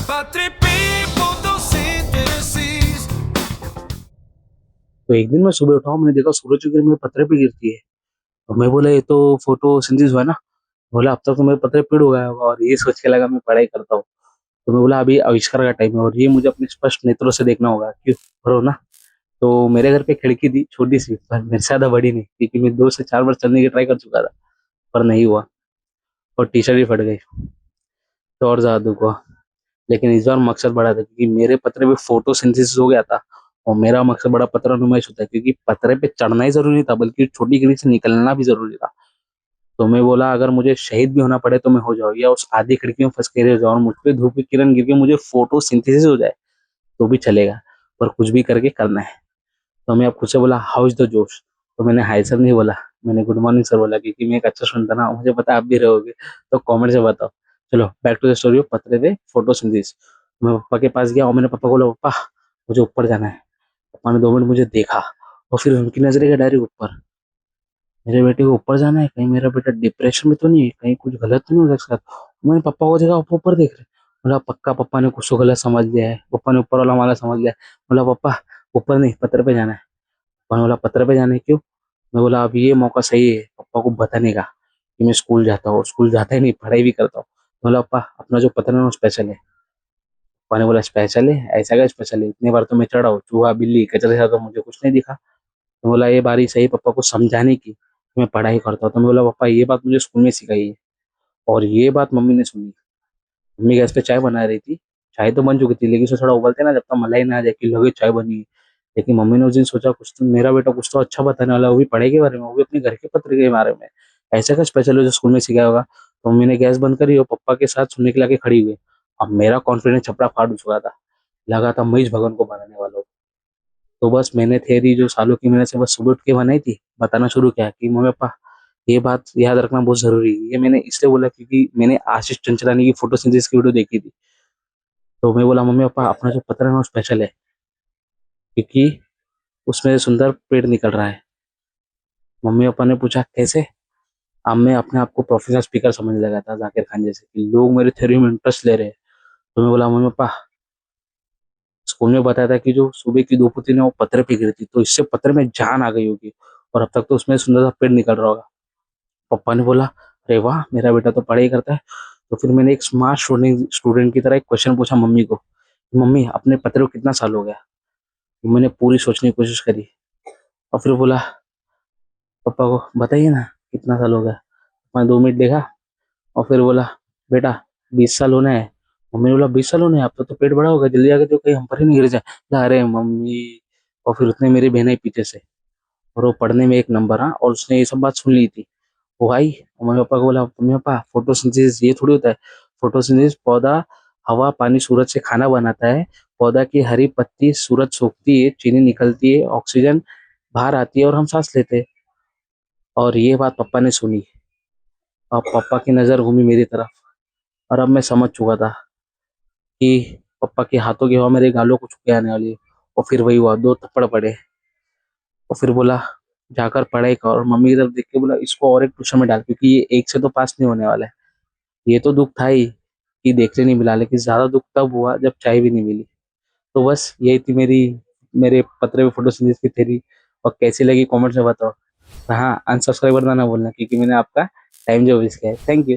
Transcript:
तो एक दिन मैं सुबह उठा हूँ, मैंने देखा सूरज की किरण मेरे पत्रे पे गिरती है। तो मैं बोला ये तो फोटोसिंथेसिस हुआ है ना। बोला अब तक तो मेरे पत्रे पेड़ उगाया होगा, और ये सोच के लगा मैं पढ़ाई करता हूँ। तो मैं बोला अभी आविष्कार का टाइम है और ये मुझे अपने स्पष्ट नेत्रों से देखना होगा, क्यों करो ना। तो मेरे घर पे खिड़की थी छोटी सी, पर मेरे से ज्यादा बड़ी नहीं, क्योंकि मैं 2 से 4 बार चढ़ने की ट्राई कर चुका था, पर नहीं हुआ। और टी शर्ट भी फट गई, तो और ज्यादा दुख हुआ। लेकिन इस बार मकसद बड़ा था, क्योंकि मेरे पत्रे पे फोटोसिंथेसिस हो गया था। और मेरा मकसद बड़ा पतरा नुमाइश होता है, क्योंकि पतरे पे चढ़ना ही जरूरी था, बल्कि छोटी खिड़की से निकलना भी जरूरी था। तो मैं बोला अगर मुझे शहीद भी होना पड़े तो मैं हो जाऊँ, या उस आधी खिड़की में फंस के रह जाऊँ और मुझ पे धूप की किरण गिर के मुझे फोटोसिंथेसिस हो जाए तो भी चलेगा, पर कुछ भी करके करना है। तो मैं अब खुद से बोला हाउ इज द जोश। तो मैंने हाय सर नहीं बोला, मैंने गुड मॉर्निंग सर बोला, क्योंकि मैं एक अच्छा स्टूडेंट था ना, मुझे पता आप भी रहोगे। तो कमेंट से बताओ। चलो back to the story of पतरे पे फोटोसिंथेसिस। मैं पापा के पास गया और मैंने पापा को बोला पापा मुझे ऊपर जाना है। पापा ने 2 मिनट मुझे देखा और फिर उनकी नजरें गई डायरेक्ट ऊपर। मेरे बेटे को ऊपर जाना है, कहीं मेरा बेटा डिप्रेशन में तो नहीं है, कहीं कुछ गलत तो नहीं हो सकता। मैंने पापा को देखा, पापा ऊपर देख रहे। बोला पक्का पापा ने कुछ तो गलत समझ लिया है, पापा ने ऊपर वाला माला समझ लिया है। बोला पापा ऊपर नहीं पत्थर पे जाना है। पापा ने बोला पत्थर पे जाना है क्यों। मैं बोला अब ये मौका सही है पापा को बताने का कि मैं स्कूल जाता हूँ, स्कूल जाता ही नहीं पढ़ाई भी करता हूँ। बोला पापा अपना जो पत्थर है ना वो स्पेशल है। पापा ने बोला स्पेशल है, ऐसा क्या स्पेशल है, इतने बार तो मैं चढ़ा हूँ, चूहा बिल्ली कचरे से तो मुझे कुछ नहीं दिखा। तो बोला ये बारी सही पापा को समझाने की, मैं पढ़ाई करता हूँ। तो मैं बोला पापा ये बात मुझे स्कूल में सिखाई है। और ये बात मम्मी ने सुनी। मम्मी गैस पे चाय बना रही थी। चाय तो बन चुकी थी, लेकिन उसमें थोड़ा उबलते ना, जब तक मलाई ना आ जाए कि लगे चाय बनी है। लेकिन मम्मी ने उस दिन सोचा कुछ तो मेरा बेटा कुछ तो अच्छा बताने वाला है, वो भी पढ़ाई के बारे में, वो भी अपने घर के पत्र के बारे में। ऐसा क्या स्पेशल है जो स्कूल में सिखाया होगा। तो मम्मी ने गैस बंद करी और पप्पा के साथ सुनने के लाके खड़ी हुई। अब मेरा कॉन्फिडेंस छपड़ा फाड़ चुका था, लगा था मैं इस भगवान को बनाने वाला हूँ। तो बस मैंने थेरी जो सालों की मेहनत से बस सुबह उठ के बनाई थी, बताना शुरू किया कि मम्मी पापा ये बात याद रखना बहुत जरूरी है। ये मैंने इसलिए बोला क्योंकि मैंने आशीष चंचलानी की फोटोसिंथेसिस की वीडियो देखी थी। तो मैं बोला मम्मी पापा अपना जो पत्र है ना वो स्पेशल है, क्योंकि उसमें सुंदर पेड़ निकल रहा है। मम्मी पापा ने पूछा कैसे। अब मैं अपने आप को प्रोफेशनल स्पीकर समझने लगा था, जाकिर खान जैसे, कि लोग मेरे थ्योरी में इंटरेस्ट ले रहे हैं। तो मैं बोला मम्मी पापा स्कूल में बताया था कि जो सुबह की धूप होती है ना वो पत्थर पे गिरती, तो इससे पत्थर में जान आ गई होगी, और अब तक तो उसमें सुंदर सा पेड़ निकल रहा होगा। पापा ने बोला अरे वाह मेरा बेटा तो पढ़ाई करता है। तो फिर मैंने एक स्मार्ट स्टूडेंट स्टूडेंट की तरह एक क्वेश्चन पूछा मम्मी को, मम्मी अपने पत्र को कितना साल हो गया। तो मैंने पूरी सोचने की कोशिश करी और फिर बोला पापा को बताइए ना कितना साल हो गया। पापा ने 2 मिनट देखा और फिर बोला बेटा 20 साल होना है। मम्मी ने बोला 20 साल होने हैं, अब तो पेट बड़ा होगा, जल्दी आके तो कहीं हम पर ही नहीं गिर जाए। बोला, अरे मम्मी। और फिर उसने मेरी बहन आई पीछे से, और वो पढ़ने में एक नंबर, हाँ, और उसने ये सब बात सुन ली थी। वो आई और मम्मी पापा को बोला मम्मी पापा फोटोसिंथेसिस ये थोड़ी होता है। फोटोसिंथेसिस पौधा हवा पानी सूरज से खाना बनाता है। पौधा की हरी पत्ती सूरज सोखती है, चीनी निकलती है, ऑक्सीजन बाहर आती है और हम सांस लेते हैं। और ये बात पापा ने सुनी। अब पापा की नजर घूमी मेरी तरफ, और अब मैं समझ चुका था कि पापा के हाथों की हवा मेरे गालों को छू के आने वाली है। और फिर वही हुआ, 2 थप्पड़ पड़े। और फिर बोला जाकर पढ़ाई कर, और मम्मी की तरफ देख के बोला इसको और एक ट्यूशन में डाल, क्योंकि ये एक से तो पास नहीं होने वाला है। ये तो दुख था ही कि देखने नहीं मिला, लेकिन ज्यादा दुख तब हुआ जब चाय भी नहीं मिली। तो बस यही थी मेरी मेरे पत्र में फोटोसिंथेसिस की थ्योरी। और कैसी लगी कमेंट्स में बताओ। हाँ अनसब्सक्राइब करना ना बोलना, क्योंकि मैंने आपका टाइम जो वेस्ट किया है। Thank you.